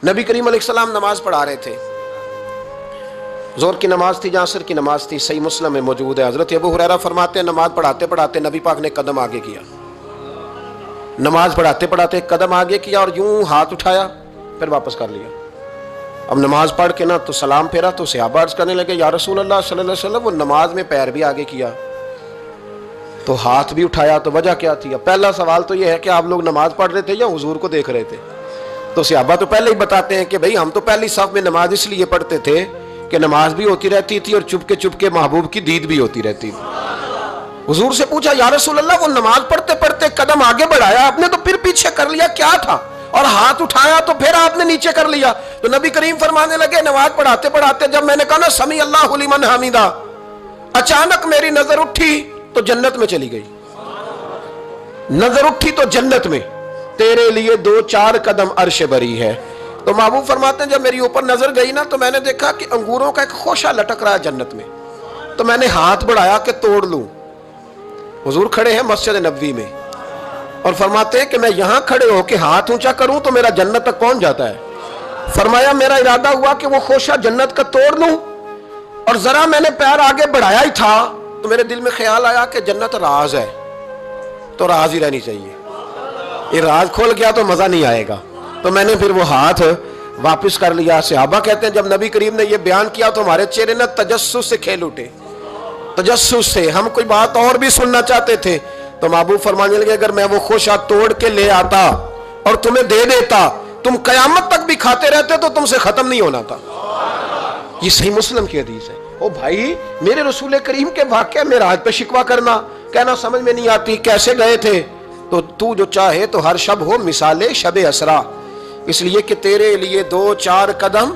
نبی کریم علیہ السلام نماز پڑھا رہے تھے، ظہر کی نماز تھی، عصر کی نماز تھی، صحیح مسلم میں موجود ہے۔ حضرت ابو ہریرہ فرماتے ہیں نماز پڑھاتے پڑھاتے نبی پاک نے قدم آگے کیا، نماز پڑھاتے پڑھاتے قدم آگے کیا اور یوں ہاتھ اٹھایا پھر واپس کر لیا۔ اب نماز پڑھ کے نا تو سلام پھیرا تو صحابہ عرض کرنے لگے یا رسول اللہ صلی اللہ علیہ وسلم وہ نماز میں پیر بھی آگے کیا تو ہاتھ بھی اٹھایا، تو وجہ کیا تھی؟ پہلا سوال تو یہ ہے کہ آپ لوگ نماز پڑھ رہے تھے یا حضور کو دیکھ رہے تھے؟ تو صحابہ تو پہلے ہی بتاتے ہیں کہ بھئی ہم تو پہلی صف میں نماز اس لیے پڑھتے تھے کہ نماز بھی ہوتی رہتی تھی اور چپ کے محبوب کی دید بھی ہوتی رہتی تھی۔ حضور سے پوچھا یا رسول اللہ وہ نماز پڑھتے پڑھتے قدم آگے بڑھایا آپ نے تو پھر پیچھے کر لیا، کیا تھا؟ اور ہاتھ اٹھایا تو پھر آپ نے نیچے کر لیا۔ تو نبی کریم فرمانے لگے نماز پڑھاتے پڑھاتے جب میں نے کہا نا سمیع اللہ لمن حمیدہ، اچانک میری نظر اٹھی تو جنت میں چلی گئی، نظر اٹھی تو جنت میں، تیرے لیے 2-4 قدم عرش بری ہے۔ تو محبوب فرماتے ہیں جب میری اوپر نظر گئی نا تو میں نے دیکھا کہ انگوروں کا ایک خوشہ لٹک رہا ہے جنت میں، تو میں نے ہاتھ بڑھایا کہ توڑ لوں۔ حضور کھڑے ہیں مسجد نبوی میں اور فرماتے ہیں کہ میں یہاں کھڑے ہو کے ہاتھ اونچا کروں تو میرا جنت تک پہنچ جاتا ہے۔ فرمایا میرا ارادہ ہوا کہ وہ خوشہ جنت کا توڑ لوں، اور ذرا میں نے پیر آگے بڑھایا ہی تھا تو میرے دل میں خیال آیا کہ جنت راز ہے تو راز ہی رہنی چاہیے، یہ راز کھول گیا تو مزہ نہیں آئے گا، تو میں نے پھر وہ ہاتھ واپس کر لیا۔ صحابہ کہتے ہیں جب نبی کریم نے یہ بیان کیا تو ہمارے چہرے نے تجسس سے کھیل اٹھے، تجسس سے ہم کوئی بات اور بھی سننا چاہتے تھے۔ تو محبوب فرمانے لگے اگر میں وہ خوشہ توڑ کے لے آتا اور تمہیں دے دیتا تم قیامت تک بھی کھاتے رہتے تو تم سے ختم نہیں ہونا تھا۔ یہ صحیح مسلم کی حدیث ہے۔ او بھائی میرے رسول کریم کے واقعہ معراج پہ شکوہ کرنا، کہنا سمجھ میں نہیں آتی کیسے گئے تھے، تو جو چاہے تو ہر شب ہو مثال شب اسرا، اس لیے کہ تیرے لیے 2-4 قدم